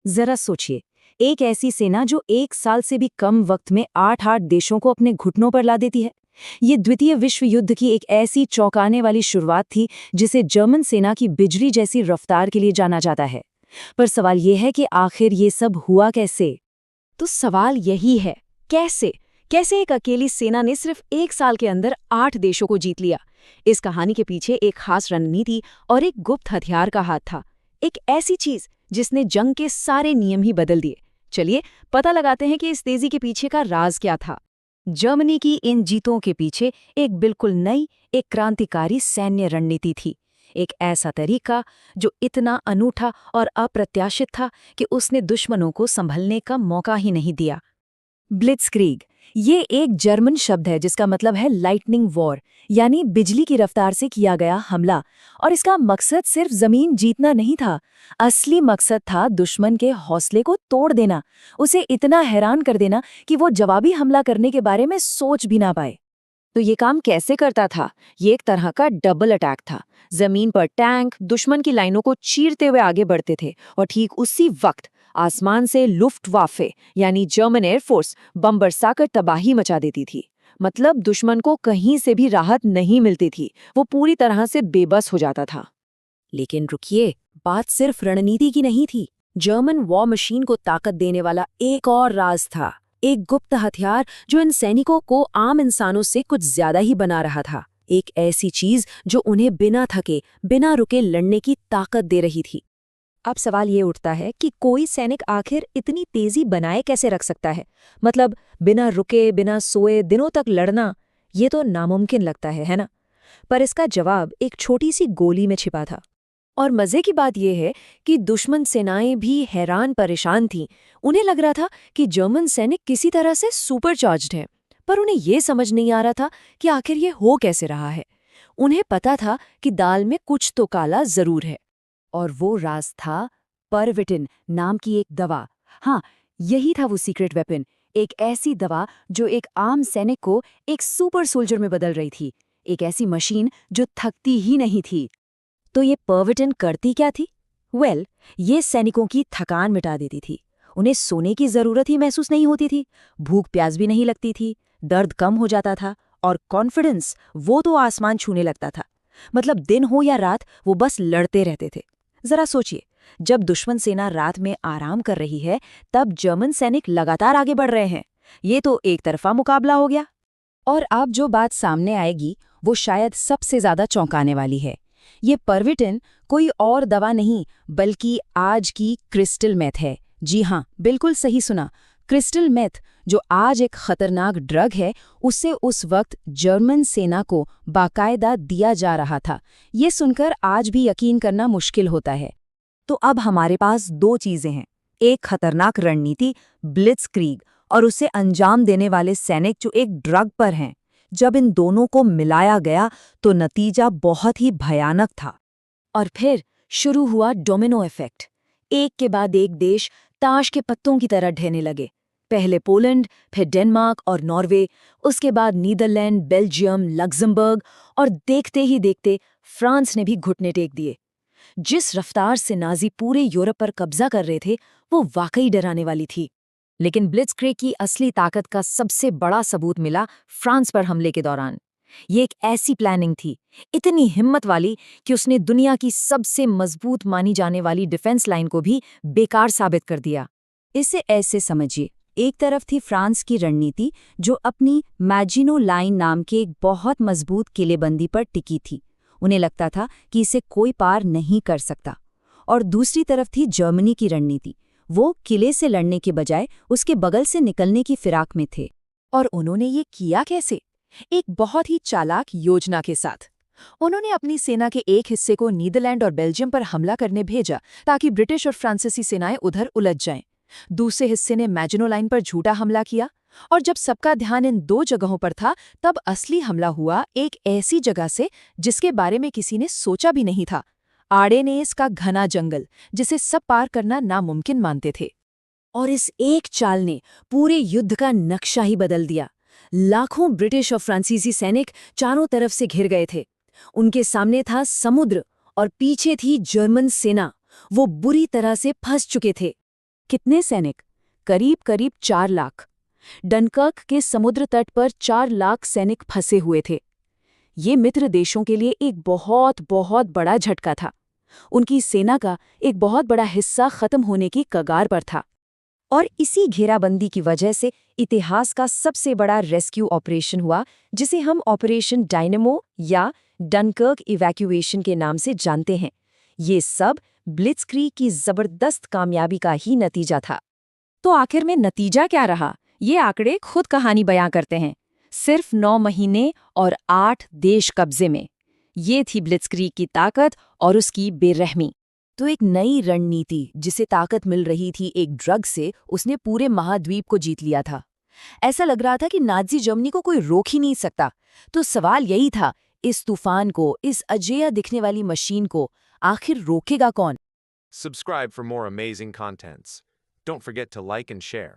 जरा सोचिए, एक ऐसी सेना जो 1 साल से भी कम वक्त में 8-8 देशों को अपने घुटनों पर ला देती है। ये द्वितीय विश्व युद्ध की एक ऐसी चौंकाने वाली शुरुआत थी जिसे जर्मन सेना की बिजली जैसी रफ्तार के लिए जाना जाता है। पर सवाल ये है कि आखिर ये सब हुआ कैसे? तो सवाल यही है, कैसे कैसे एक अकेली सेना ने सिर्फ 1 साल के अंदर 8 देशों को जीत लिया। इस कहानी के पीछे एक खास रणनीति और एक गुप्त हथियार का हाथ था। एक ऐसी चीज जिसने जंग के सारे नियम ही बदल दिए। चलिए पता लगाते हैं कि इस तेजी के पीछे का राज क्या था। जर्मनी की इन जीतों के पीछे एक बिल्कुल नई, एक क्रांतिकारी सैन्य रणनीति थी। एक ऐसा तरीका जो इतना अनूठा और अप्रत्याशित था कि उसने दुश्मनों को संभलने का मौका ही नहीं दिया। ब्लिट्जक्रीग ये एक जर्मन शब्द है जिसका मतलब है लाइटनिंग वॉर, यानी बिजली की रफ्तार से किया गया हमला। और इसका मकसद सिर्फ जमीन जीतना नहीं था। असली मकसद था दुश्मन के हौसले को तोड़ देना, उसे इतना हैरान कर देना कि वो जवाबी हमला करने के बारे में सोच भी ना पाए। तो ये काम कैसे करता था? ये एक तरह का डबल अटैक था। जमीन पर टैंक दुश्मन की लाइनों को चीरते हुए आगे बढ़ते थे और ठीक उसी वक्त आसमान से लुफ्टवाफे यानी जर्मन एयरफोर्स बम बरसाकर तबाही मचा देती थी। मतलब दुश्मन को कहीं से भी राहत नहीं मिलती थी, वो पूरी तरह से बेबस हो जाता था। लेकिन रुकिए, बात सिर्फ रणनीति की नहीं थी। जर्मन वॉर मशीन को ताकत देने वाला एक और राज था, एक गुप्त हथियार जो इन सैनिकों को आम इंसानों से कुछ ज्यादा ही बना रहा था। एक ऐसी चीज जो उन्हें बिना थके, बिना रुके लड़ने की ताकत दे रही थी। अब सवाल ये उठता है कि कोई सैनिक आखिर इतनी तेजी बनाए कैसे रख सकता है? मतलब बिना रुके, बिना सोए दिनों तक लड़ना, ये तो नामुमकिन लगता है ना? पर इसका जवाब एक छोटी सी गोली में छिपा था। और मजे की बात यह है कि दुश्मन सेनाएं भी हैरान परेशान थीं। उन्हें लग रहा था कि जर्मन सैनिक किसी तरह से सुपरचार्ज्ड हैं, पर उन्हें यह समझ नहीं आ रहा था कि आखिर ये हो कैसे रहा है। उन्हें पता था कि दाल में कुछ तो काला जरूर है, और वो राज था परविटिन नाम की एक दवा। हाँ, यही था वो सीक्रेट वेपन, एक ऐसी दवा जो एक आम सैनिक को एक सुपर सोल्जर में बदल रही थी, एक ऐसी मशीन जो थकती ही नहीं थी। तो ये परविटिन करती क्या थी? ये सैनिकों की थकान मिटा देती थी। उन्हें सोने की जरूरत ही महसूस नहीं होती थी, भूख प्यास भी नहीं लगती थी, दर्द कम हो जाता था, और कॉन्फिडेंस वो तो आसमान छूने लगता था। मतलब दिन हो या रात वो बस लड़ते रहते थे। जरा सोचिए, जब दुश्मन सेना रात में आराम कर रही है तब जर्मन सैनिक लगातार आगे बढ़ रहे हैं। ये तो एक तरफा मुकाबला हो गया। और अब जो बात सामने आएगी वो शायद सबसे ज्यादा चौंकाने वाली है। ये परविटिन कोई और दवा नहीं बल्कि आज की क्रिस्टल मेथ है। जी हाँ, बिल्कुल सही सुना, क्रिस्टल मेथ, जो आज एक खतरनाक ड्रग है, उसे उस वक्त जर्मन सेना को बाकायदा दिया जा रहा था। ये सुनकर आज भी यकीन करना मुश्किल होता है। तो अब हमारे पास दो चीजें हैं, एक खतरनाक रणनीति ब्लिट्जक्रीग और उसे अंजाम देने वाले सैनिक जो एक ड्रग पर हैं। जब इन दोनों को मिलाया गया तो नतीजा बहुत ही भयानक था। और फिर शुरू हुआ डोमिनो इफेक्ट। एक के बाद एक देश ताश के पत्तों की तरह ढहने लगे। पहले पोलैंड, फिर डेनमार्क और नॉर्वे, उसके बाद नीदरलैंड, बेल्जियम, लग्जमबर्ग, और देखते ही देखते फ्रांस ने भी घुटने टेक दिए। जिस रफ्तार से नाजी पूरे यूरोप पर कब्जा कर रहे थे वो वाकई डराने वाली थी। लेकिन ब्लिट्जक्रीग की असली ताकत का सबसे बड़ा सबूत मिला फ्रांस पर हमले के दौरान। ये एक ऐसी प्लानिंग थी, इतनी हिम्मत वाली कि उसने दुनिया की सबसे मजबूत मानी जाने वाली डिफेंस लाइन को भी बेकार साबित कर दिया। इसे ऐसे समझिए, एक तरफ थी फ्रांस की रणनीति जो अपनी मैजिनो लाइन नाम के एक बहुत मजबूत किलेबंदी पर टिकी थी। उन्हें लगता था कि इसे कोई पार नहीं कर सकता। और दूसरी तरफ थी जर्मनी की रणनीति, वो किले से लड़ने के बजाय उसके बगल से निकलने की फिराक में थे। और उन्होंने ये किया कैसे? एक बहुत ही चालाक योजना के साथ। उन्होंने अपनी सेना के एक हिस्से को नीदरलैंड और बेल्जियम पर हमला करने भेजा ताकि ब्रिटिश और फ्रांसीसी सेनाएं उधर उलझ जाएं। दूसरे हिस्से ने मैजिनो लाइन पर झूठा हमला किया, और जब सबका ध्यान इन दो जगहों पर था तब असली हमला हुआ एक ऐसी जगह से जिसके बारे में किसी ने सोचा भी नहीं था। आर्डेनेस का घना जंगल, जिसे सब पार करना नामुमकिन मानते थे। और इस एक चाल ने पूरे युद्ध का नक्शा ही बदल दिया। लाखों ब्रिटिश और फ्रांसीसी सैनिक चारों तरफ से घिर गए थे। उनके सामने था समुद्र और पीछे थी जर्मन सेना। वो बुरी तरह से फंस चुके थे। कितने सैनिक? करीब करीब 4 लाख। डनकर्क के समुद्र तट पर 4 लाख सैनिक फंसे हुए थे। ये मित्र देशों के लिए एक बहुत बहुत बड़ा झटका था। उनकी सेना का एक बहुत बड़ा हिस्सा खत्म होने की कगार पर था। और इसी घेराबंदी की वजह से इतिहास का सबसे बड़ा रेस्क्यू ऑपरेशन हुआ, जिसे हम ऑपरेशन डायनेमो या डनकर्क इवैक्यूएशन के नाम से जानते हैं। ये सब ब्लिट्जक्रीग की जबरदस्त कामयाबी का ही नतीजा था। तो आखिर में नतीजा क्या रहा? ये आंकड़े खुद कहानी बयां करते हैं। सिर्फ 9 महीने और 8 देश कब्जे में। ये थी ब्लिट्जक्रीग की ताकत और उसकी बेरहमी। तो एक नई रणनीति, जिसे ताकत मिल रही थी एक ड्रग से, उसने पूरे महाद्वीप को जीत लिया था। ऐसा लग रहा था कि नाज़ी जर्मनी को कोई रोक ही नहीं सकता। तो सवाल यही था, इस तूफान को, इस अजेय दिखने वाली मशीन को आखिर रोकेगा कौन? Subscribe for more amazing contents. Don't forget to like and share.